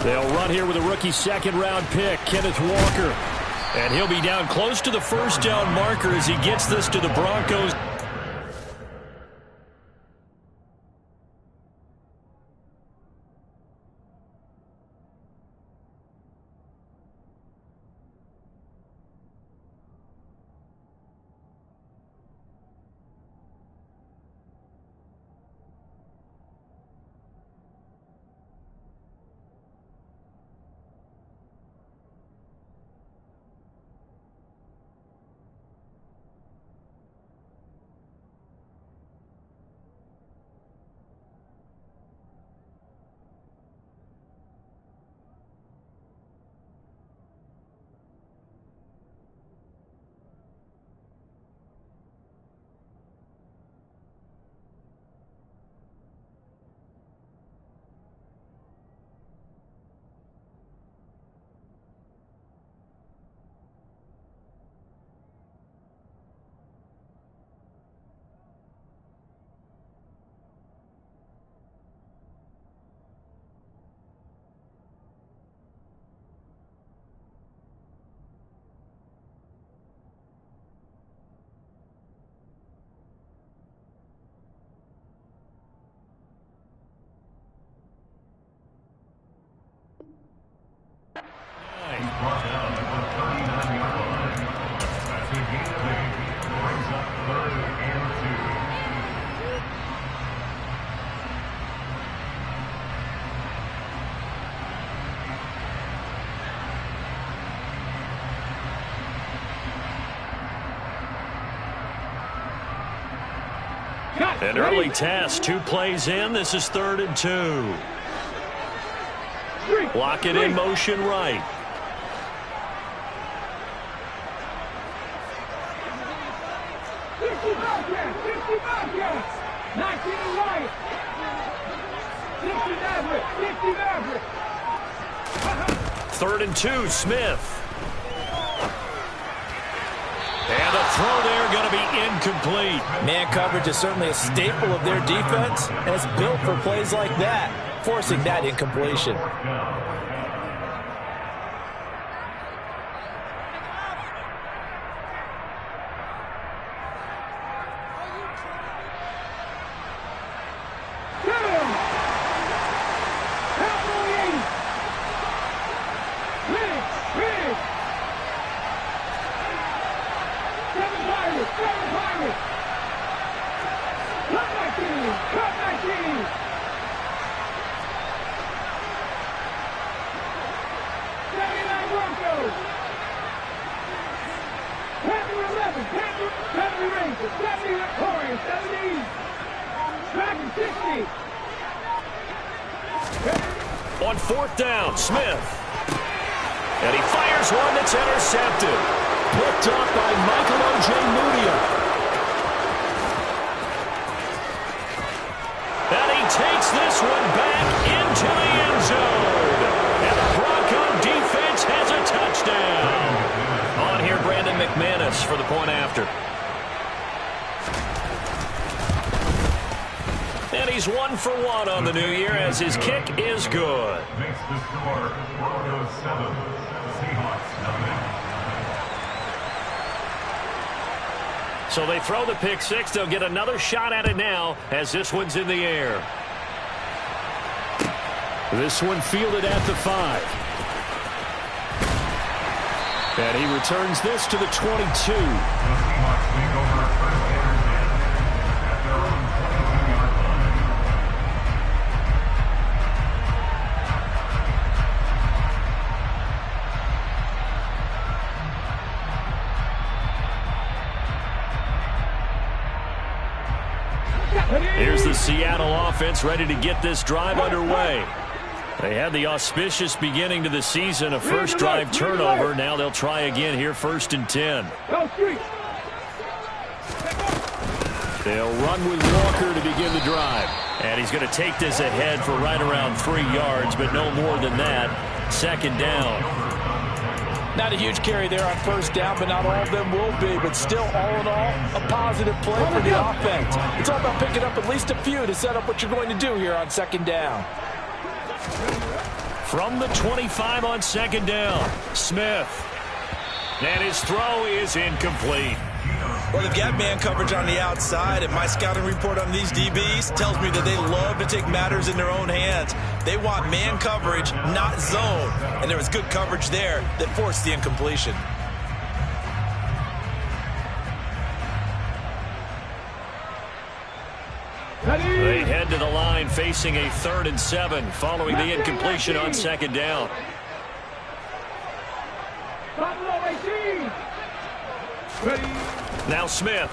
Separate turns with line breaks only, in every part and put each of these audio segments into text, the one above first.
They'll run here with a rookie second-round pick, Kenneth Walker. And he'll be down close to the first down marker as he gets this to the Broncos. An early test, 2 plays in. This is 3rd and 2. Lock it in motion right. Third and 2, Smith. And a throw there going to be incomplete.
Man coverage is certainly a staple of their defense, and it's built for plays like that, forcing that incompletion.
On 4th down, Smith. And he fires one that's intercepted. Picked up by Michael Ojemudia. And he takes this one back into the end zone. And the Bronco defense has a touchdown. On here, Brandon McManus for the point after. And he's 1 for 1 on the new year as his kick is good.
Makes the score Broncos 7, Seahawks 9.
So they throw the pick six. They'll get another shot at it now as this one's in the air. This one fielded at the 5. And he returns this to the 22.
The Seahawks take over first and 10 at their own 22-yard line.
Here's the Seattle offense ready to get this drive underway. They had the auspicious beginning to the season, a first drive turnover. Now they'll try again here, 1st and 10. They'll run with Walker to begin the drive. And he's going to take this ahead for right around 3 yards, but no more than that. 2nd down.
Not a huge carry there on 1st down, but not all of them will be. But still, all in all, a positive play for the offense. It's all about picking up at least a few to set up what you're going to do here on 2nd down.
From the 25 on second down, Smith. And his throw is incomplete.
Well, they've got man coverage on the outside, and my scouting report on these DBs tells me that they love to take matters in their own hands. They want man coverage, not zone. And there was good coverage there that forced the incompletion.
They head to the line facing a 3rd and 7 following the incompletion on second down. Now Smith.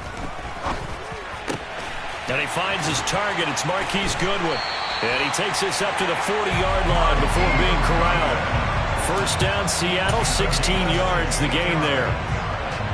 And he finds his target. It's Marquise Goodwin. And he takes this up to the 40-yard line before being corralled. First down, Seattle, 16 yards the gain there.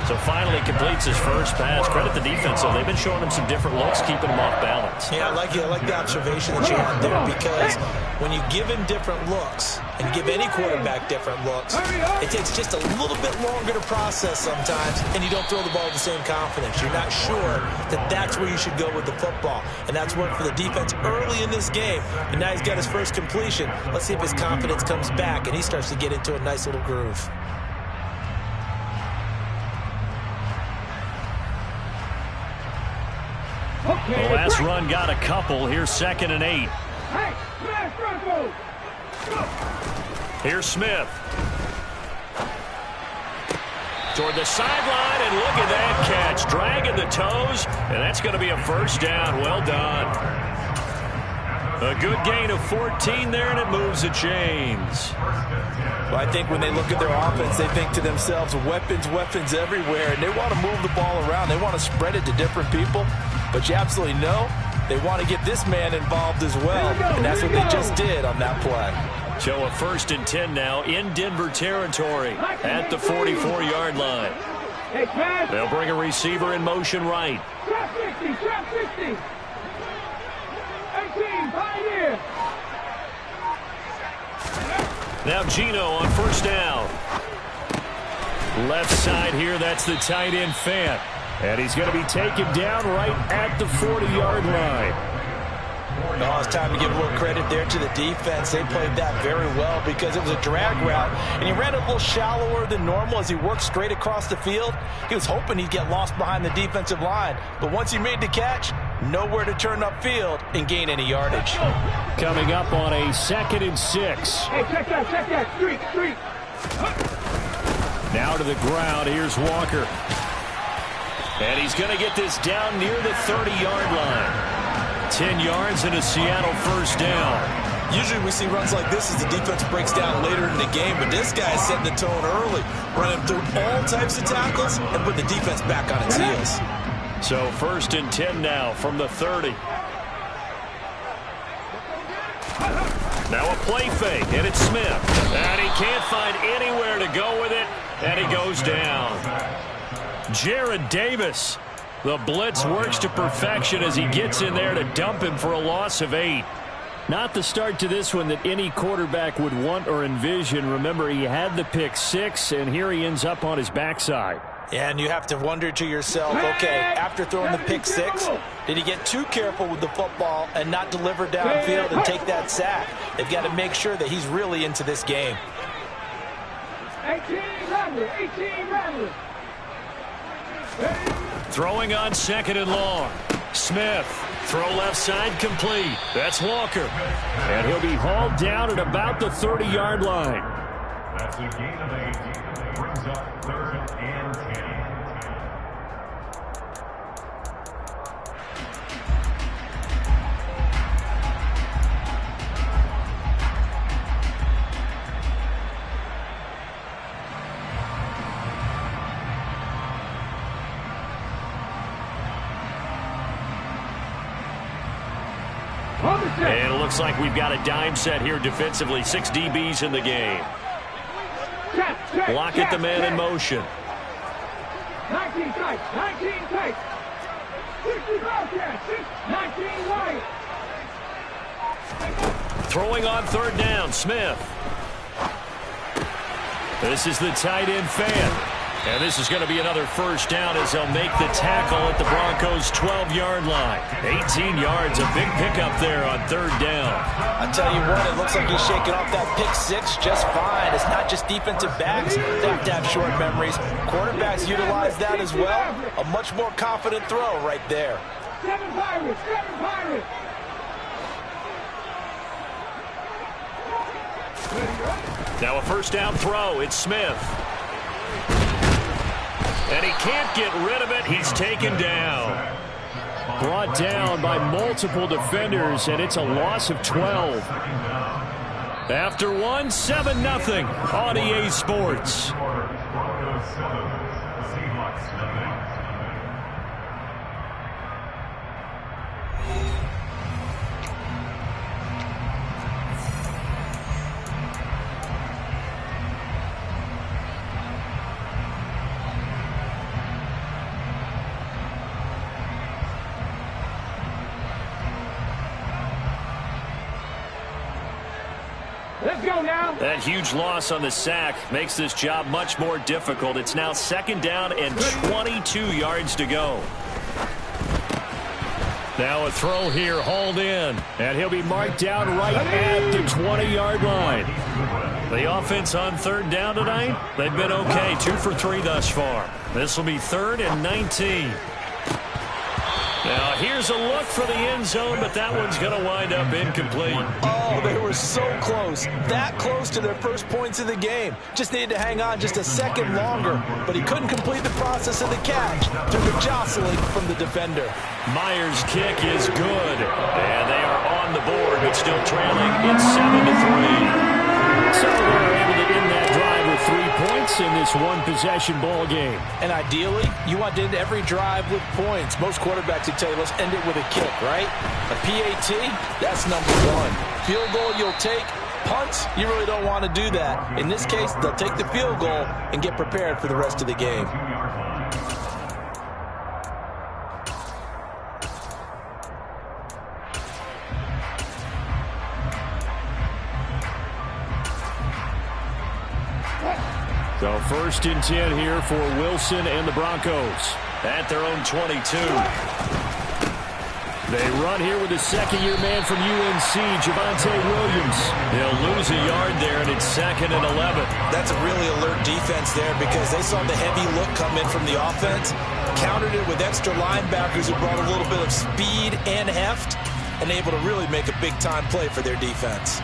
So finally completes his first pass. Credit the defense, though. They've been showing him some different looks, keeping him off balance.
Yeah, I like the observation that you had there, because when you give him different looks and give any quarterback different looks, it takes just a little bit longer to process sometimes, and you don't throw the ball with the same confidence. You're not sure that that's where you should go with the football, and that's worked for the defense early in this game. And now he's got his first completion. Let's see if his confidence comes back and he starts to get into a nice little groove.
The last run got a couple. Here's 2nd and 8. Here's Smith. Toward the sideline, and look at that catch. Dragging the toes, and that's going to be a first down. Well done. A good gain of 14 there, and it moves the chains.
Well, I think when they look at their offense, they think to themselves, weapons everywhere, and they want to move the ball around. They want to spread it to different people. But you absolutely know they want to get this man involved as well, and that's what they just did on that play.
So a 1st and 10 now in Denver territory at the 44-yard line. They'll bring a receiver in motion right.
Trap 60, trap 60. 18, pioneer.
Now Gino on first down. Left side here, that's the tight end Fant. And he's going to be taken down right at the 40-yard line.
No, it's time to give a little credit there to the defense. They played that very well because it was a drag route, and he ran a little shallower than normal as he worked straight across the field. He was hoping he'd get lost behind the defensive line, but once he made the catch, nowhere to turn upfield and gain any yardage.
Coming up on a 2nd and 6.
Hey, check that. Street.
Now to the ground. Here's Walker. And he's going to get this down near the 30-yard line. 10 yards and a Seattle first down.
Usually we see runs like this as the defense breaks down later in the game, but this guy is setting the tone early, running through all types of tackles and put the defense back on its heels.
So 1st and 10 now from the 30. Now a play fake, and it's Smith. And he can't find anywhere to go with it, and he goes down. Jared Davis. The blitz works to perfection as he gets in there to dump him for a loss of 8. Not the start to this one that any quarterback would want or envision. Remember, he had the pick 6, and here he ends up on his backside.
Yeah, and you have to wonder to yourself, okay, after throwing the pick 6, did he get too careful with the football and not deliver downfield and take that sack? They've got to make sure that he's really into this game.
18 Rattler.
Throwing on 2nd and long. Smith. Throw left side complete. That's Walker. And he'll be hauled down at about the 30-yard line.
That's a gain of 8. Brings up 3rd and 10.
And it looks like we've got a dime set here defensively. 6 DBs in the game. Block it, the man in motion.
19 tight. 60 Bobcats. 19 wide.
Throwing on 3rd down, Smith. This is the tight end Fant. And this is going to be another first down as they'll make the tackle at the Broncos' 12-yard line. 18 yards, a big pickup there on third down.
I tell you what, it looks like he's shaking off that pick six just fine. It's not just defensive backs that have to have short memories. Quarterbacks utilize that as well. A much more confident throw right there.
7 Pirates, 7 Pirates.
Now a first down throw. It's Smith. And he can't get rid of it. He's taken down. Brought down by multiple defenders, and it's a loss of 12. After one, 7-0 on EA Sports.
Broncos 7, Seahawks nothing.
Let's go now.
That huge loss on the sack makes this job much more difficult. It's now second down and 22 yards to go. Now a throw here, hauled in, and he'll be marked down right at the 20-yard line. The offense on third down tonight, they've been okay, 2 for 3 thus far. This will be 3rd and 19. Now here's a look for the end zone, but that one's going to wind up incomplete.
Oh, they were so close. That close to their first points of the game. Just needed to hang on just a second longer, but he couldn't complete the process of the catch through the jostling from the defender.
Myers' kick is good, and they are on the board, but still trailing. It's 7-3. So they're able to end that drive with 3 points in this one-possession ball game.
And ideally, you want to end every drive with points. Most quarterbacks would tell you, let's end it with a kick, right? A PAT, that's number 1. Field goal you'll take. Punts, you really don't want to do that. In this case, they'll take the field goal and get prepared for the rest of the game.
So 1st and 10 here for Wilson and the Broncos at their own 22. They run here with the second-year man from UNC, Javonte Williams. They'll lose a yard there, and it's 2nd and 11.
That's a really alert defense there because they saw the heavy look come in from the offense, countered it with extra linebackers who brought a little bit of speed and heft, and able to really make a big-time play for their defense.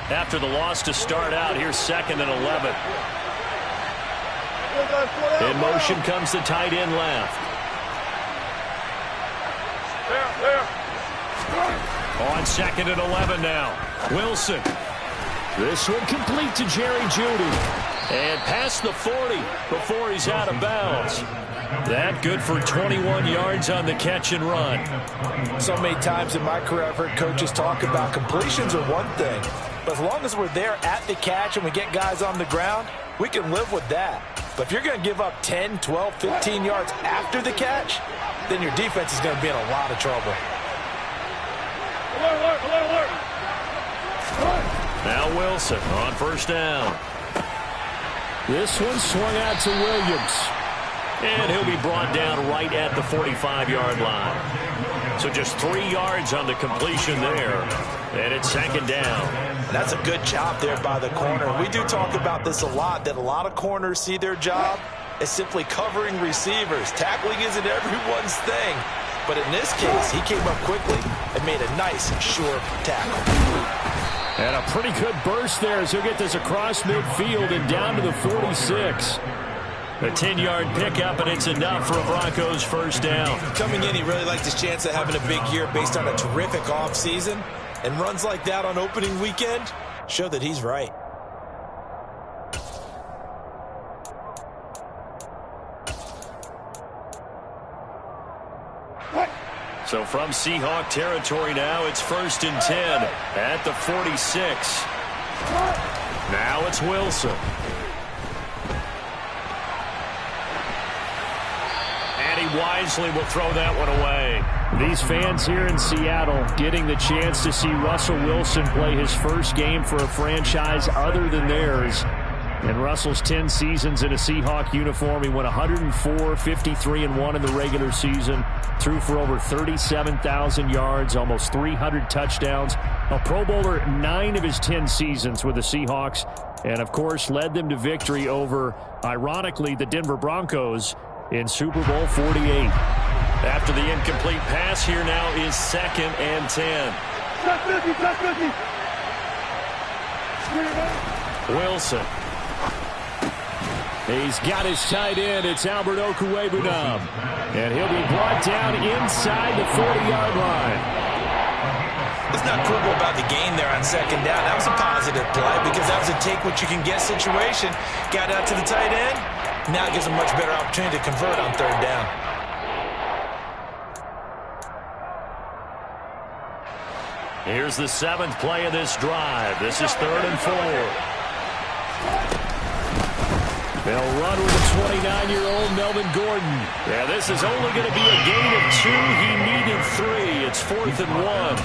After the loss to start out, here's 2nd and 11. In motion comes the tight end left. On 2nd and 11 now. Wilson. This one complete to Jerry Jeudy. And past the 40 before he's out of bounds. That good for 21 yards on the catch and run.
So many times in my career I've heard coaches talk about completions are one thing. But as long as we're there at the catch and we get guys on the ground, we can live with that. But if you're going to give up 10, 12, 15 yards after the catch, then your defense is going to be in a lot of trouble.
Now Wilson on 1st down. This one swung out to Williams. And he'll be brought down right at the 45-yard line. So just 3 yards on the completion there. And it's 2nd down.
That's a good job there by the corner. We do talk about this a lot, that a lot of corners see their job as simply covering receivers. Tackling isn't everyone's thing. But in this case, he came up quickly and made a nice, short tackle.
And a pretty good burst there as he'll get this across midfield and down to the 46. A 10-yard pickup, and it's enough for a Broncos first down.
Coming in, he really liked his chance of having a big year based on a terrific offseason. And runs like that on opening weekend show that he's right.
So from Seahawk territory now, it's 1st and 10 at the 46. Now it's Wilson. And he wisely will throw that one away. These fans here in Seattle getting the chance to see Russell Wilson play his first game for a franchise other than theirs. In Russell's 10 seasons in a Seahawk uniform, he went 104, 53-1 in the regular season, threw for over 37,000 yards, almost 300 touchdowns. A Pro Bowler 9 of his 10 seasons with the Seahawks, and of course led them to victory over, ironically, the Denver Broncos in Super Bowl 48. After the incomplete pass, here now is 2nd and 10. Wilson. He's got his tight end. It's Albert Okwuegbunam. And he'll be brought down inside the 40-yard line.
It's not cool about the gain there on 2nd down. That was a positive play because that was a take-what-you-can-get situation. Got out to the tight end. Now it gives him much better opportunity to convert on 3rd down.
Here's the 7th play of this drive. This is 3rd and 4. They'll run with the 29-year-old Melvin Gordon. Yeah, this is only going to be a gain of 2. He needed 3. It's 4th and 1.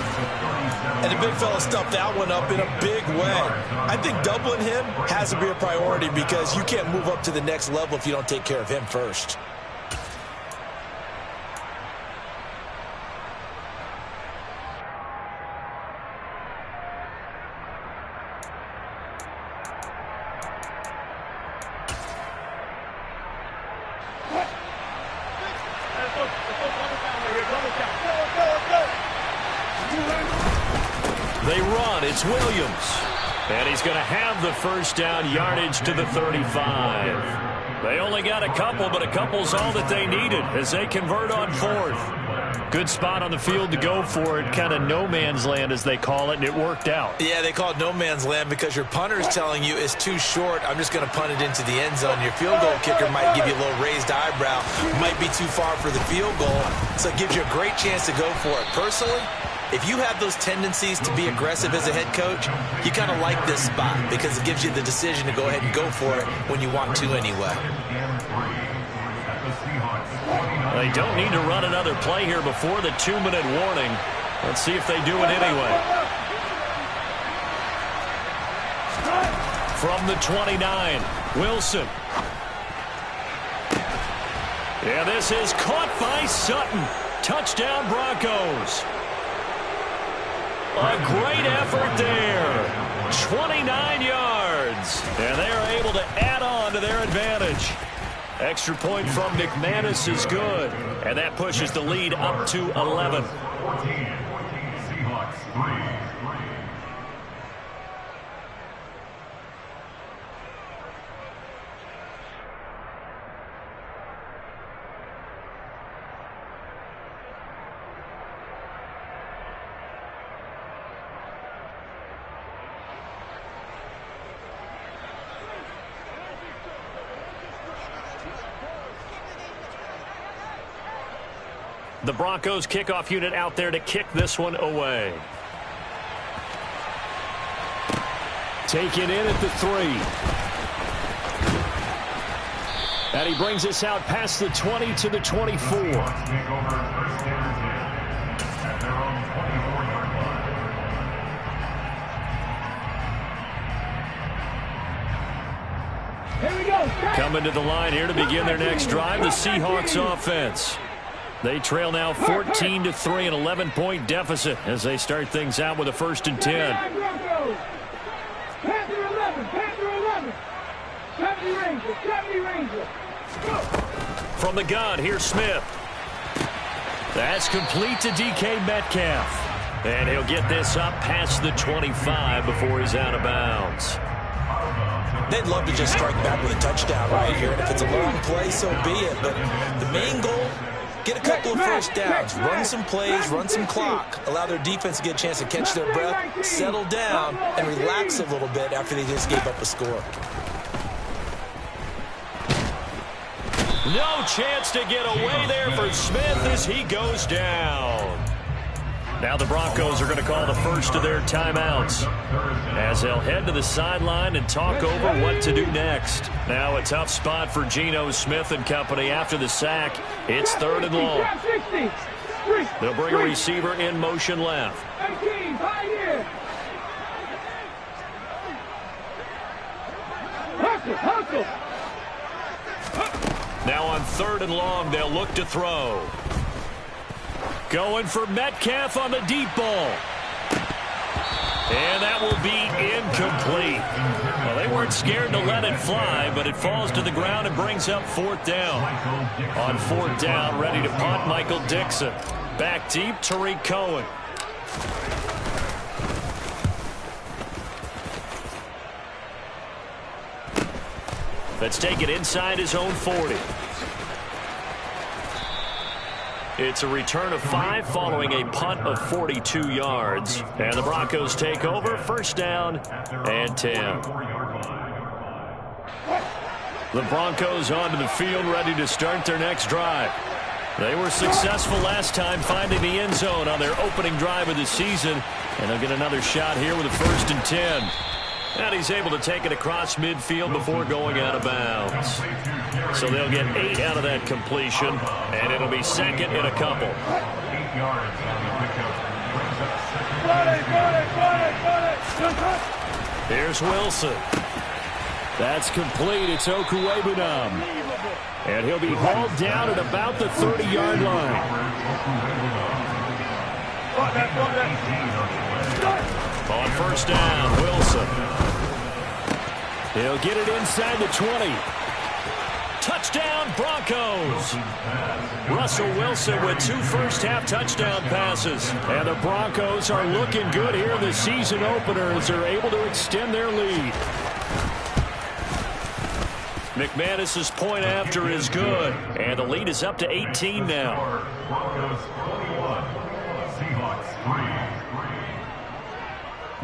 And the big fella stuffed that one up in a big way. I think doubling him has to be a priority because you can't move up to the next level if you don't take care of him first.
They run. It's Williams. And he's going to have the first down, yardage to the 35. They only got a couple, but a couple's all that they needed as they convert on 4th. Good spot on the field to go for it. Kind of no man's land, as they call it, and it worked out.
Yeah, they call it no man's land because your punter's telling you it's too short. I'm just going to punt it into the end zone. Your field goal kicker might give you a little raised eyebrow. Might be too far for the field goal, so it gives you a great chance to go for it. Personally, if you have those tendencies to be aggressive as a head coach, you kind of like this spot because it gives you the decision to go ahead and go for it when you want to anyway.
They don't need to run another play here before the 2-minute warning. Let's see if they do it anyway. From the 29, Wilson. Yeah, this is caught by Sutton. Touchdown, Broncos. A great effort there. 29 yards. And they are able to add on to their advantage. Extra point from McManus is good. And that pushes the lead up to 11.
14, Seahawks 3.
The Broncos kickoff unit out there to kick this one away. Taken in at the 3. And he brings us out past the 20 to the 24.
Here we go.
Coming to the line here to begin their next drive, the Seahawks offense. They trail now 14-3, an 11-point deficit as they start things out with a 1st and 10.
Panther 11, Panther 11. 70 Rangers.
From the gun, here's Smith. That's complete to DK Metcalf. And he'll get this up past the 25 before he's out of bounds.
They'd love to just strike back with a touchdown right here. And if it's a long play, so be it. But the main goal, get a couple of first downs, run some plays, run some clock, allow their defense to get a chance to catch their breath, settle down, and relax a little bit after they just gave up a score.
No chance to get away there for Smith as he goes down. Now the Broncos are going to call the first of their timeouts as they'll head to the sideline and talk over what to do next. Now a tough spot for Geno Smith and company after the sack. It's 3rd and long. They'll bring a receiver in motion left. Now on 3rd and long, they'll look to throw. Going for Metcalf on the deep ball. And that will be incomplete. Well, they weren't scared to let it fly, but it falls to the ground and brings up 4th down. On 4th down, ready to punt, Michael Dixon. Back deep, Tariq Cohen. Let's take it inside his own 40. It's a return of 5 following a punt of 42 yards. And the Broncos take over, 1st down and 10. The Broncos onto the field, ready to start their next drive. They were successful last time finding the end zone on their opening drive of the season. And they'll get another shot here with a 1st and 10. And he's able to take it across midfield before going out of bounds. So they'll get 8 out of that completion, and it'll be 2nd and a couple.
8 yards on the pickup.
Here's Wilson. That's complete. It's Okuwebunam. And he'll be hauled down at about the 30-yard line. On 1st down, Wilson. He'll get it inside the 20. Touchdown, Broncos. Russell Wilson with 2 first-half touchdown passes. And the Broncos are looking good here in the season opener as they're able to extend their lead. McManus's point after is good. And the lead is up to 18 now.
Broncos 21, Seahawks 3.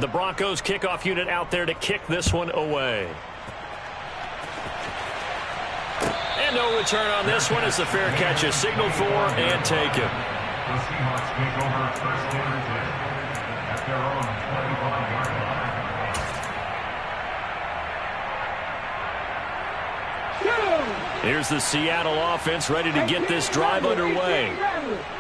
The Broncos kickoff unit out there to kick this one away. And no return on this one as the fair catch is signaled for and taken.
The Seahawks take over 1st and 10 at their own 25-yard line.
Here's the Seattle offense ready to get this drive underway.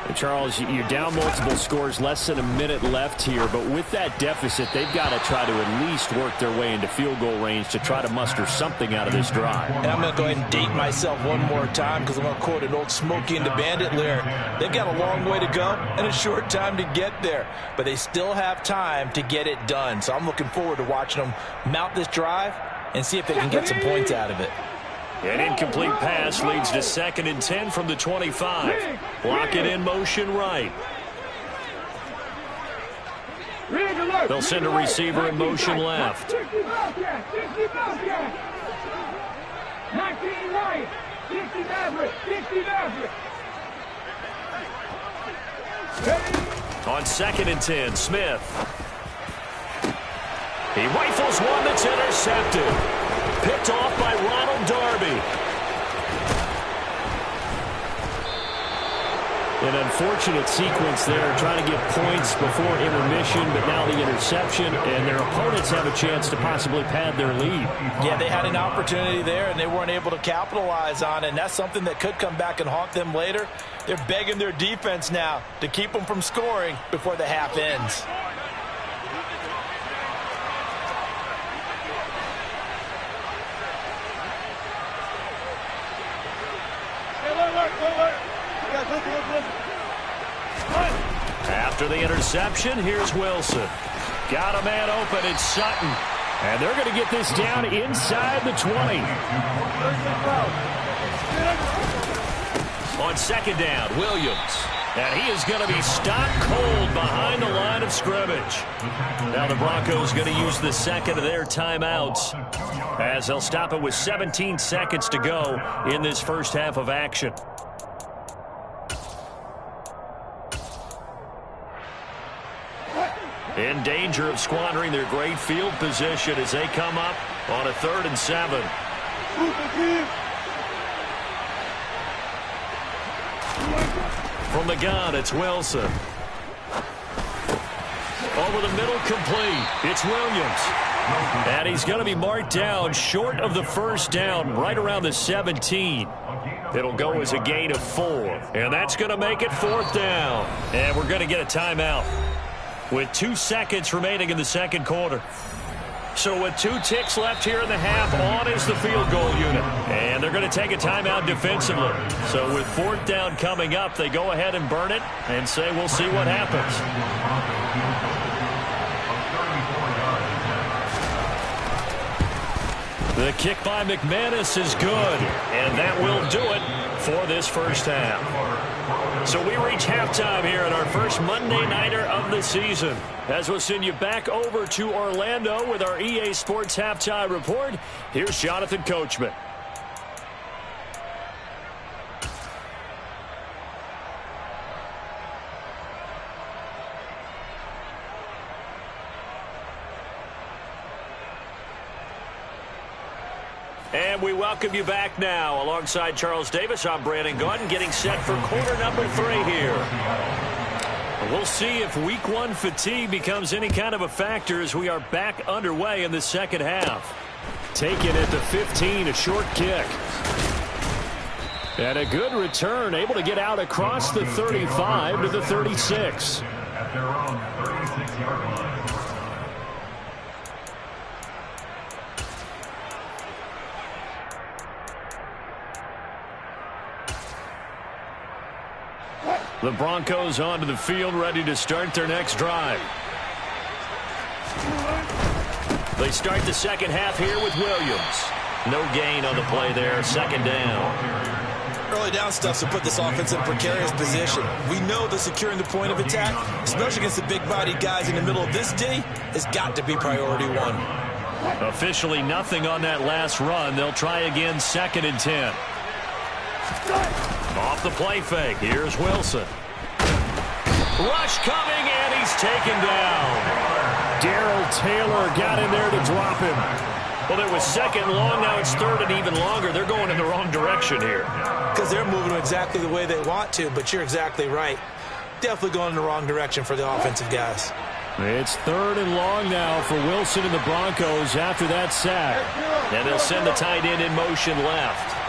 And Charles, you're down multiple scores, less than a minute left here, but with that deficit, they've got to try to at least work their way into field goal range to try to muster something out of this drive.
And I'm going to go ahead and date myself one more time because I'm going to quote an old Smokey and the Bandit lyric. They've got a long way to go and a short time to get there, but they still have time to get it done. So I'm looking forward to watching them mount this drive and see if they can get some points out of it.
An incomplete pass leads to 2nd and 10 from the 25. Block it in motion right. They'll send a receiver in motion left.
60 Bobcat. 60 Bobcat. 19 right. 60 Maverick. 60 Maverick.
On 2nd and 10, Smith. He rifles one that's intercepted. Picked off by Ronald Darby. An unfortunate sequence there, trying to get points before intermission, but now the interception, and their opponents have a chance to possibly pad their lead.
Yeah, they had an opportunity there, and they weren't able to capitalize on it, and that's something that could come back and haunt them later. They're begging their defense now to keep them from scoring before the half ends.
After the interception, here's Wilson. Got a man open, it's Sutton. And they're going to get this down inside the 20. On 2nd down, Williams. And he is going to be stopped cold behind the line of scrimmage. Now the Broncos going to use the 2nd of their timeouts as they'll stop it with 17 seconds to go in this first half of action. In danger of squandering their great field position as they come up on a 3rd and 7. From the gun, it's Wilson. Over the middle, complete. It's Williams. And he's going to be marked down short of the first down, right around the 17. It'll go as a gain of 4. And that's going to make it 4th down. And we're going to get a timeout with 2 seconds remaining in the second quarter. So with 2 ticks left here in the half, on is the field goal unit. And they're going to take a timeout defensively. So with 4th down coming up, they go ahead and burn it and say we'll see what happens. The kick by McManus is good, and that will do it for this first half. So we reach halftime here at our first Monday Nighter of the season. As we'll send you back over to Orlando with our EA Sports Halftime Report, here's Jonathan Coachman. And we welcome you back now. Alongside Charles Davis, I'm Brandon Gaudin, getting set for quarter number 3 here. We'll see if week 1 fatigue becomes any kind of a factor as we are back underway in the second half. Taken at the 15, a short kick. And a good return, able to get out across the 35 to the 36.
At their own 36-yard line.
The Broncos onto the field, ready to start their next drive. They start the second half here with Williams. No gain on the play there, second down.
Early down stuff to put this offense in a precarious position. We know that securing the point of attack, especially against the big-bodied guys in the middle of this D, has got to be priority 1.
Officially nothing on that last run. They'll try again, 2nd and 10. Off the play fake, here's Wilson. Rush coming, and he's taken down. Darrell Taylor got in there to drop him. Well, it was 2nd long, now it's 3rd and even longer. They're going in the wrong direction here.
Because they're moving exactly the way they want to, but you're exactly right. Definitely going in the wrong direction for the offensive guys.
It's 3rd and long now for Wilson and the Broncos after that sack. And they'll send the tight end in motion left.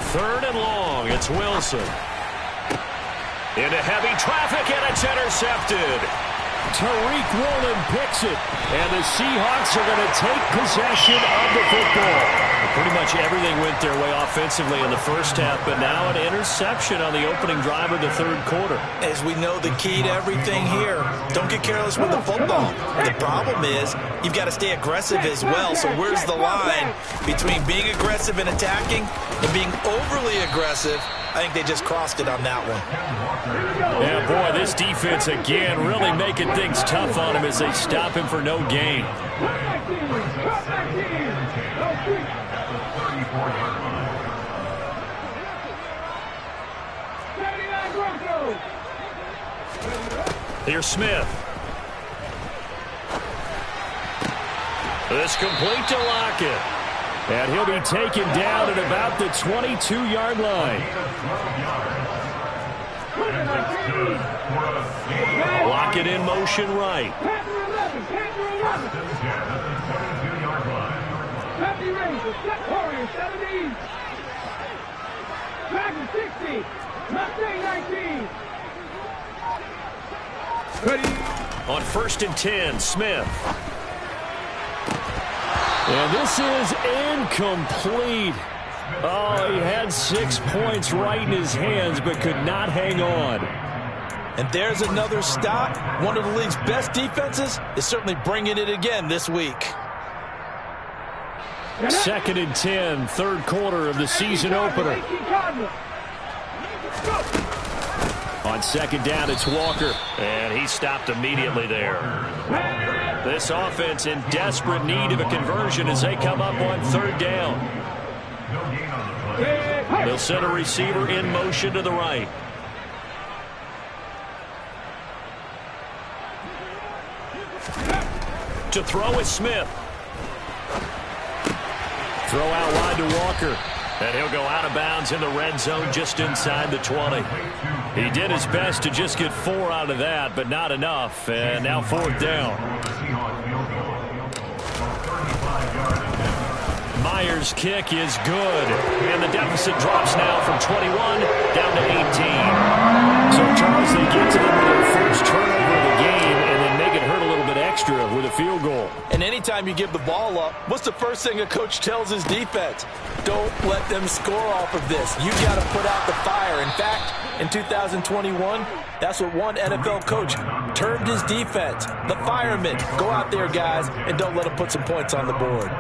3rd and long, it's Wilson. Into heavy traffic, and it's intercepted. Tariq Woolen picks it, and the Seahawks are going to take possession of the football. Pretty much everything went their way offensively in the first half, but now an interception on the opening drive of the 3rd quarter.
As we know, the key to everything here, don't get careless with the football. The problem is you've got to stay aggressive as well. So where's the line between being aggressive and attacking and being overly aggressive? I think they just crossed it on that one.
Yeah, boy, this defense again really making things tough on him as they stop him for no gain. Here's Smith. This complete to Lockett. And he'll be taken down at about the 22-yard line. Lockett in motion right. On 1st and 10, Smith. And this is incomplete. Oh, he had 6 points right in his hands, but could not hang on.
And there's another stop. One of the league's best defenses is certainly bringing it again this week.
2nd and 10, 3rd quarter of the season opener. On 2nd down, it's Walker. And he stopped immediately there. This offense in desperate need of a conversion as they come up on 3rd down. They'll send a receiver in motion to the right. To throw is Smith. Throw out wide to Walker. And he'll go out of bounds in the red zone just inside the 20. He did his best to just get 4 out of that, but not enough. And now 4th down. Myers' kick is good. And the deficit drops now from 21 down to 18. So, Charles, they get to them with their first turnover of the game and then make it hurt a little bit extra with a field goal.
And anytime you give the ball up, what's the first thing a coach tells his defense? Don't let them score off of this. You got to put out the fire. In fact, in 2021, that's what one NFL coach termed his defense. The firemen. Go out there, guys, and don't let them put some points on the board.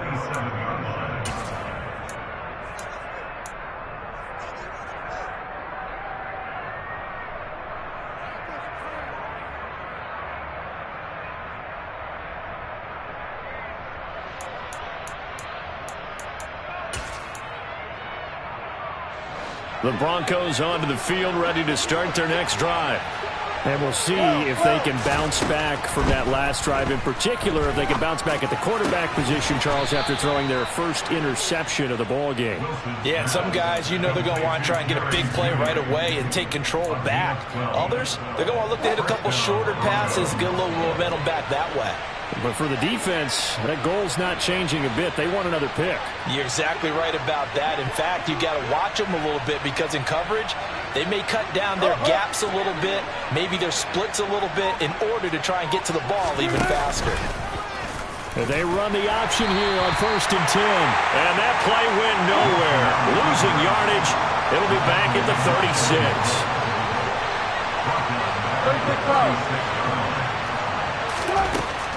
The Broncos onto the field, ready to start their next drive.
And we'll see if they can bounce back from that last drive. In particular, if they can bounce back at the quarterback position, Charles, after throwing their first interception of the ball game.
Yeah, and some guys, you know they're going to want to try and get a big play right away and take control back. Others, they're going to want to look to hit a couple shorter passes, get a little momentum back that way.
But for the defense, that goal's not changing a bit. They want another pick.
You're exactly right about that. In fact, you got to watch them a little bit because in coverage, they may cut down their gaps a little bit, maybe their splits a little bit in order to try and get to the ball even faster.
They run the option here on 1st and 10. And that play went nowhere. Losing yardage. It'll be back at the 36.
36 yards.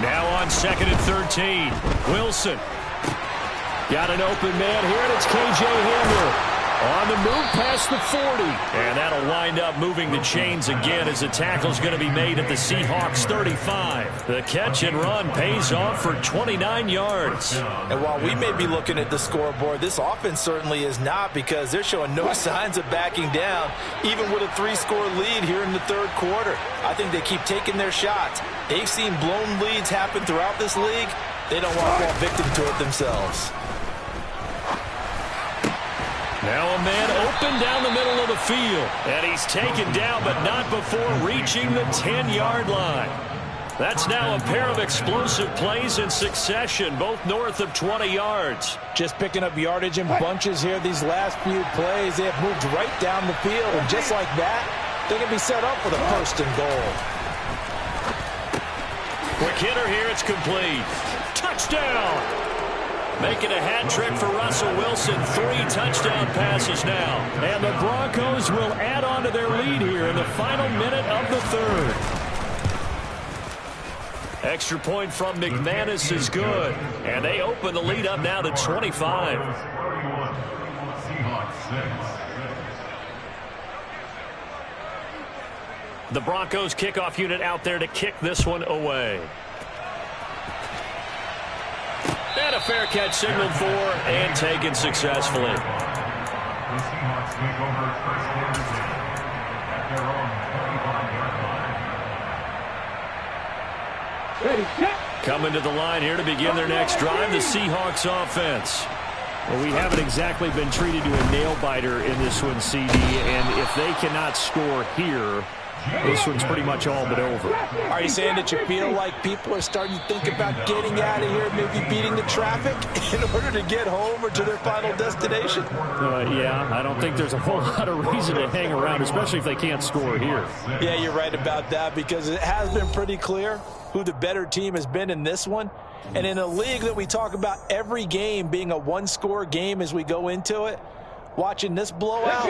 Now on 2nd and 13. Wilson. Got an open man here, and it's K.J. Hamler. On the move past the 40. And that'll wind up moving the chains again as the tackle's going to be made at the Seahawks 35. The catch and run pays off for 29 yards.
And while we may be looking at the scoreboard, this offense certainly is not, because they're showing no signs of backing down, even with a 3-score lead here in the 3rd quarter. I think they keep taking their shots. They've seen blown leads happen throughout this league. They don't want to fall victim to it themselves.
Now a man open down the middle of the field. And he's taken down, but not before reaching the 10-yard line. That's now a pair of explosive plays in succession, both north of 20 yards.
Just picking up yardage in bunches here these last few plays. They have moved right down the field, and just like that, they can be set up with a 1st and goal.
Quick hitter here, it's complete. Touchdown! Making a hat trick for Russell Wilson. 3 touchdown passes now. And the Broncos will add on to their lead here in the final minute of the 3rd. Extra point from McManus is good. And they open the lead up now to 25. The Broncos kickoff unit out there to kick this one away. And a fair catch signaled for and taken successfully.
The Seahawks take over 1st and 10 at their own 25-yard line.
Ready, set.
Coming to the line here to begin their next drive, the Seahawks offense.
Well, we haven't exactly been treated to a nail-biter in this one, CD, and if they cannot score here, this one's pretty much all but over.
Are you saying that you feel like people are starting to think about getting out of here, maybe beating the traffic in order to get home or to their final destination?
Yeah, I don't think there's a whole lot of reason to hang around, especially if they can't score here.
Yeah, you're right about that, because it has been pretty clear who the better team has been in this one. And in a league that we talk about every game being a 1-score game as we go into it, watching this blowout,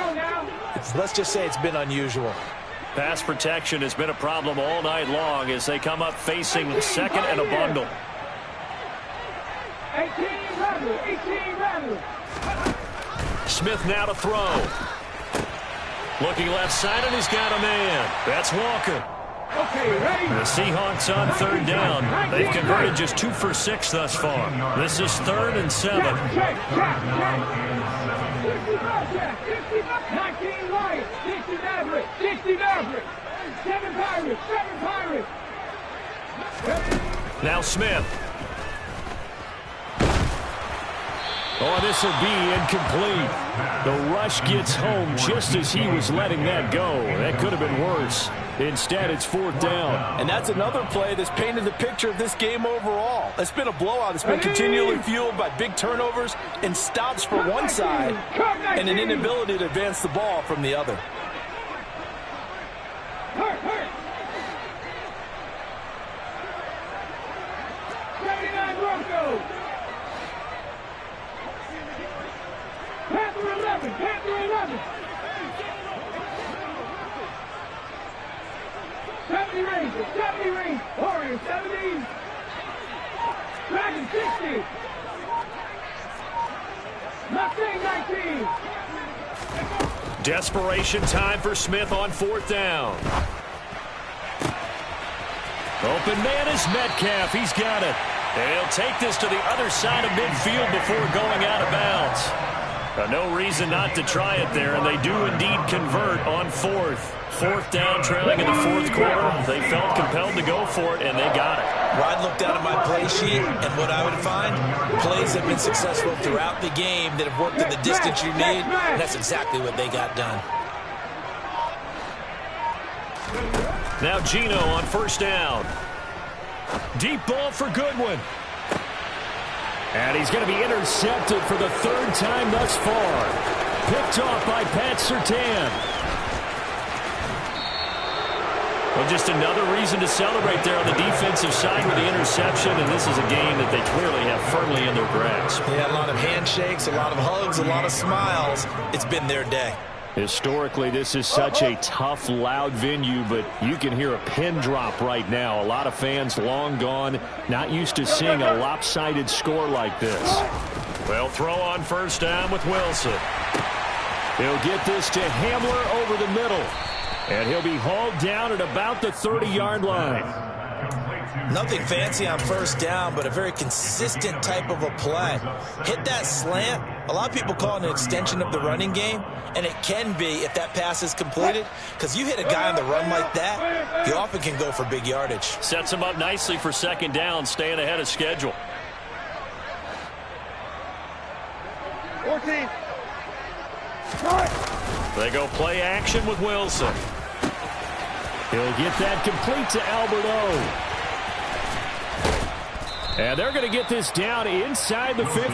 let's just say it's been unusual.
Pass protection has been a problem all night long as they come up facing 2nd and a bundle.
18 Rattler.
Smith now to throw. Looking left side, and he's got a man. That's Walker.
Okay, ready?
The Seahawks on 3rd down. They've converted just 2 for 6 thus far. This is 3rd and 7.
Check. 19 Lions, 60 Maverick, 7 Pirates.
Now Smith.
Oh, this will be incomplete. The rush gets home just as he was letting that go. That could have been worse. Instead, it's 4th down.
And that's another play that's painted the picture of this game overall. It's been a blowout. It's been continually fueled by big turnovers and stops for one side and an inability to advance the ball from the other.
Hurt. 79 Broncos. Panther 11. 70 Rangers. Warriors 70. Dragon 60. Mustang 19.
Desperation time for Smith on 4th down. Open man is Metcalf. He's got it. And he'll take this to the other side of midfield before going out of bounds. No reason not to try it there, and they do indeed convert on 4th. 4th down, trailing in the 4th quarter. They felt compelled to go for it, and they got it.
Well, I'd look down at my play sheet, and what I would find, plays have been successful throughout the game that have worked in the distance you need, and that's exactly what they got done.
Now Geno on 1st down. Deep ball for Goodwin.
And he's going to be intercepted for the 3rd time thus far. Picked off by Pat Surtain.
Well, just another reason to celebrate there on the defensive side with the interception, and this is a game that they clearly have firmly in their grasp.
Yeah, a lot of handshakes, a lot of hugs, a lot of smiles. It's been their day.
Historically, this is such a tough, loud venue, but you can hear a pin drop right now. A lot of fans long gone, not used to seeing a lopsided score like this.
Well, throw on 1st down with Wilson.
He'll get this to Hamler over the middle, and he'll be hauled down at about the 30-yard line.
Nothing fancy on 1st down, but a very consistent type of a play. Hit that slant. A lot of people call it an extension of the running game, and it can be if that pass is completed, because you hit a guy on the run like that, you often can go for big yardage.
Sets him up nicely for 2nd down, staying ahead of schedule.
14.
They go play action with Wilson.
He'll get that complete to Albert O. And they're going to get this down inside the 15.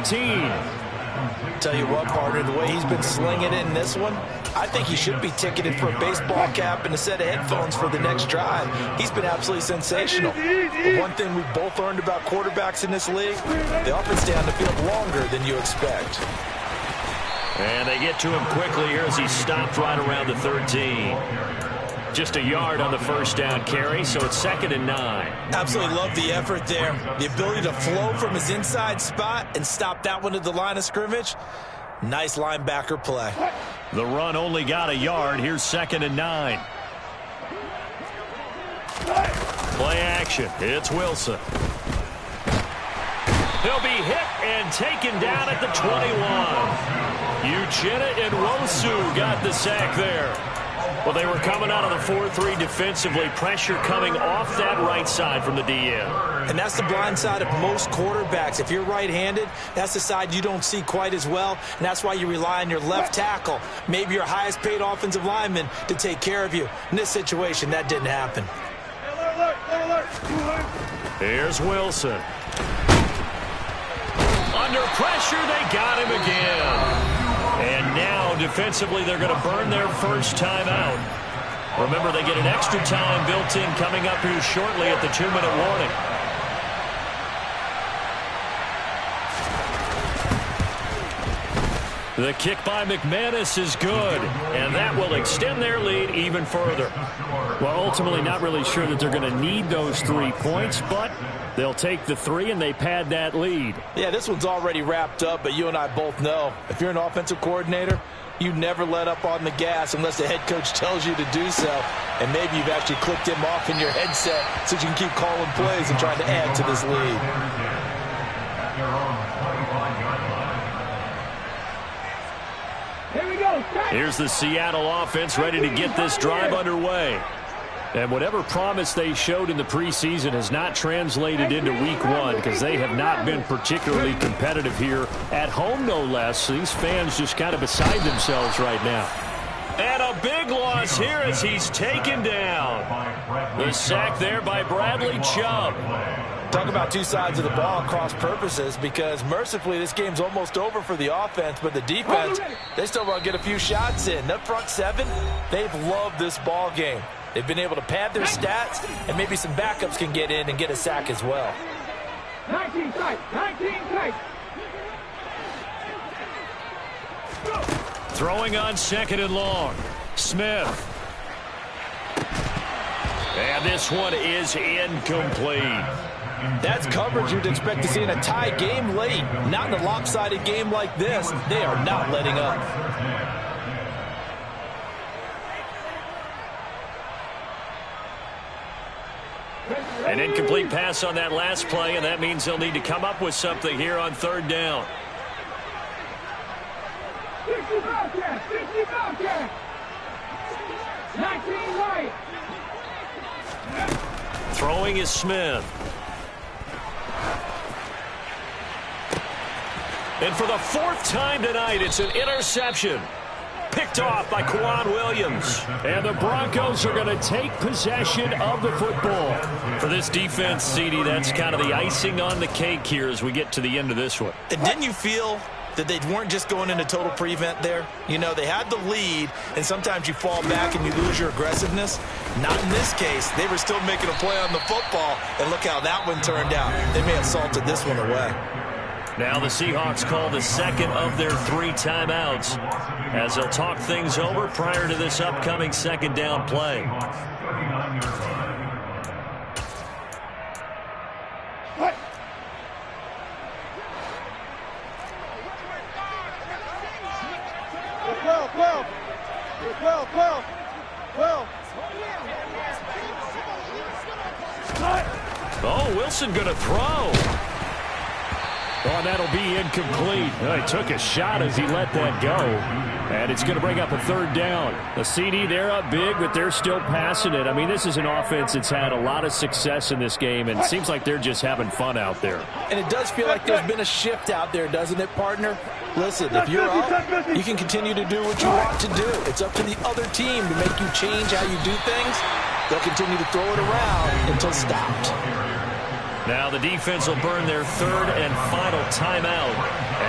Tell you what, partner, the way he's been slinging it in this one, I think he should be ticketed for a baseball cap and a set of headphones for the next drive. He's been absolutely sensational. But one thing we've both learned about quarterbacks in this league, they often stay on the field longer than you expect.
And they get to him quickly here as he's stopped right around the 13. Just a yard on the 1st down carry, so it's 2nd and 9.
Absolutely love the effort there. The ability to flow from his inside spot and stop that one at the line of scrimmage. Nice linebacker play.
The run only got a yard. Here's 2nd and 9. Play action. It's Wilson. He'll be hit and taken down at the 21. Uchenna Nwosu got the sack there. Well, they were coming out of the 4-3 defensively. Pressure coming off that right side from the DN.
And that's the blind side of most quarterbacks. If you're right-handed, that's the side you don't see quite as well. And that's why you rely on your left tackle, maybe your highest-paid offensive lineman, to take care of you. In this situation, that didn't happen.
Here's Wilson. Under pressure, they got him again. And now, defensively, they're going to burn their first time out. Remember, they get an extra time built in coming up here shortly at the 2-minute warning. The kick by McManus is good, and that will extend their lead even further.
Well, ultimately, not really sure that they're going to need those 3 points, but they'll take the 3 and they pad that lead.
Yeah, this one's already wrapped up, but you and I both know if you're an offensive coordinator, you never let up on the gas unless the head coach tells you to do so. And maybe you've actually clicked him off in your headset so you can keep calling plays and trying to add to this lead.
Here we go.
Here's the Seattle offense ready to get this drive underway.
And whatever promise they showed in the preseason has not translated into week one because they have not been particularly competitive here at home, no less. These fans just kind of beside themselves right now.
And a big loss here as he's taken down. The sack there by Bradley Chubb.
Talk about two sides of the ball cross purposes, because mercifully this game's almost over for the offense, but the defense, they still want to get a few shots in. That front seven, they've loved this ball game. They've been able to pad their stats, and maybe some backups can get in and get a sack as well.
19 tight, 19 tight.
Throwing on 2nd and long. Smith. And this one is incomplete.
That's coverage you'd expect to see in a tie game late. Not in a lopsided game like this. They are not letting up.
An incomplete pass on that last play, and that means they'll need to come up with something here on 3rd down.
60 Bobcat, 60 Bobcat. 19 right.
Throwing is Smith. And for the 4th time tonight, it's an interception. Picked off by Kwan Williams.
And the Broncos are going to take possession of the football.
For this defense, CD, that's kind of the icing on the cake here as we get to the end of this one.
And didn't you feel that they weren't just going into total prevent there? You know, they had the lead, and sometimes you fall back and you lose your aggressiveness. Not in this case. They were still making a play on the football, and look how that one turned out. They may have salted this one away.
Now the Seahawks call the 2nd of their 3 timeouts as they'll talk things over prior to this upcoming 2nd down play. Oh, Wilson going to throw.
Oh, and that'll be incomplete. He took a shot as he let that go. And it's going to bring up a 3rd down. The CD, they're up big, but they're still passing it. I mean, this is an offense that's had a lot of success in this game, and it seems like they're just having fun out there.
And it does feel like there's been a shift out there, doesn't it, partner? Listen, if you're up, you can continue to do what you want to do. It's up to the other team to make you change how you do things. They'll continue to throw it around until stopped.
Now the defense will burn their 3rd and final timeout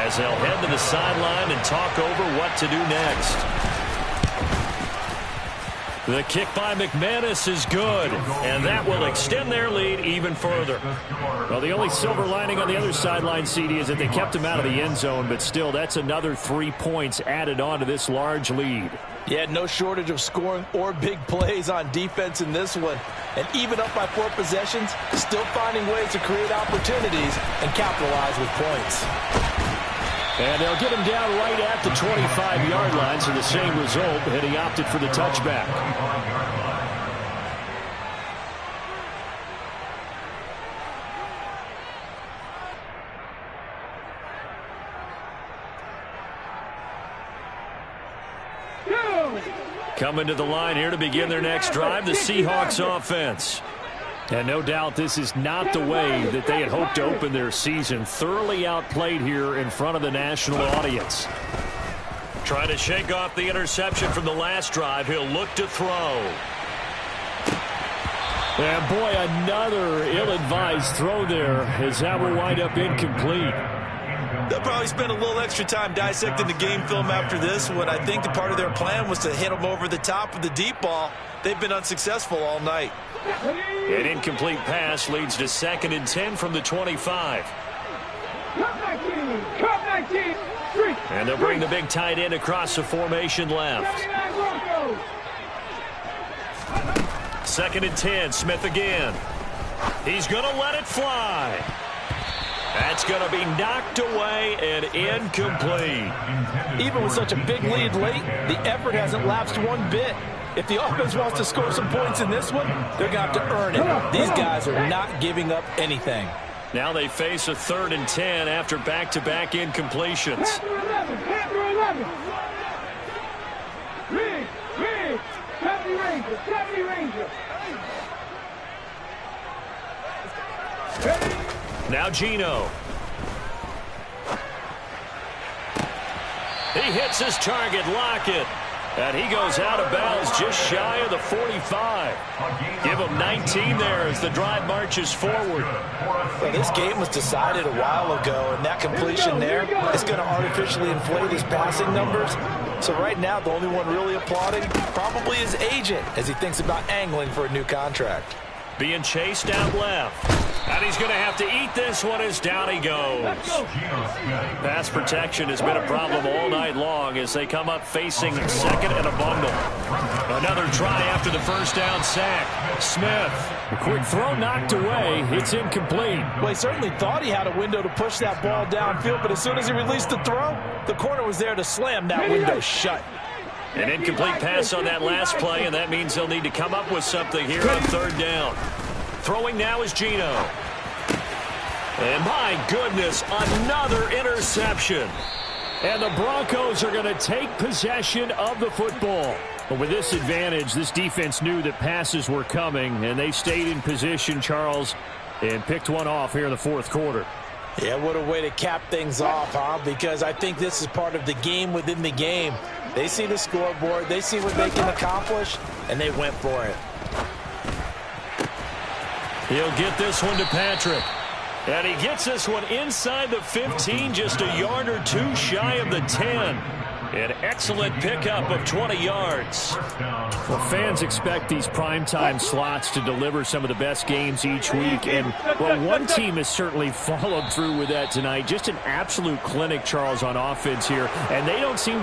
as they'll head to the sideline and talk over what to do next. The kick by McManus is good, and that will extend their lead even further.
Well, the only silver lining on the other sideline, CD, is that they kept him out of the end zone, but still, that's another 3 points added on to this large lead.
Yeah, no shortage of scoring or big plays on defense in this one. And even up by 4 possessions, still finding ways to create opportunities and capitalize with points.
And they'll get him down right at the 25-yard line, so the same result, and he opted for the touchback.
Coming to the line here to begin their next drive, the Seahawks offense.
And no doubt this is not the way that they had hoped to open their season. Thoroughly outplayed here in front of the national audience.
Trying to shake off the interception from the last drive. He'll look to throw.
And boy, another ill-advised throw there as that will wind up incomplete.
They'll probably spend a little extra time dissecting the game film after this one. I think the part of their plan was to hit them over the top of the deep ball. They've been unsuccessful all night.
An incomplete pass leads to 2nd and 10 from the 25. And they'll bring the big tight end across the formation left. 2nd and 10, Smith again. He's going to let it fly. That's going to be knocked away and incomplete.
Even with such a big lead late, the effort hasn't lapsed one bit. If the offense wants to score some points in this one, they're going to have to earn it. These guys are not giving up anything.
Now they face a 3rd and 10 after back-to-back incompletions.
Panther 11. Riggs. 70 Ranger.
Now Geno. He hits his target, Lockett. And he goes out of bounds just shy of the 45. Give him 19 there as the drive marches forward.
Well, this game was decided a while ago, and that completion there is going to artificially inflate his passing numbers. So right now, the only one really applauding probably his agent as he thinks about angling for a new contract.
Being chased out left. And he's going to have to eat this one as down he goes. Pass protection has been a problem all night long as they come up facing second and a bundle. Another try after the first down sack. Smith.
A quick throw knocked away. It's incomplete.
Well, he certainly thought he had a window to push that ball downfield, but as soon as he released the throw, the corner was there to slam that window shut.
An incomplete pass on that last play, and that means they'll need to come up with something here on third down. Throwing now is Geno. And my goodness, another interception.
And the Broncos are going to take possession of the football. But with this advantage, this defense knew that passes were coming, and they stayed in position, Charles, and picked one off here in the fourth quarter.
Yeah, what a way to cap things off, huh? Because I think this is part of the game within the game. They see the scoreboard, they see what they can accomplish, and they went for it.
He'll get this one to Patrick. And he gets this one inside the 15, just a yard or two shy of the 10. An excellent pickup of 20 yards.
Well, fans expect these primetime slots to deliver some of the best games each week. And, well, one team has certainly followed through with that tonight. Just an absolute clinic, Charles, on offense here. And they don't seem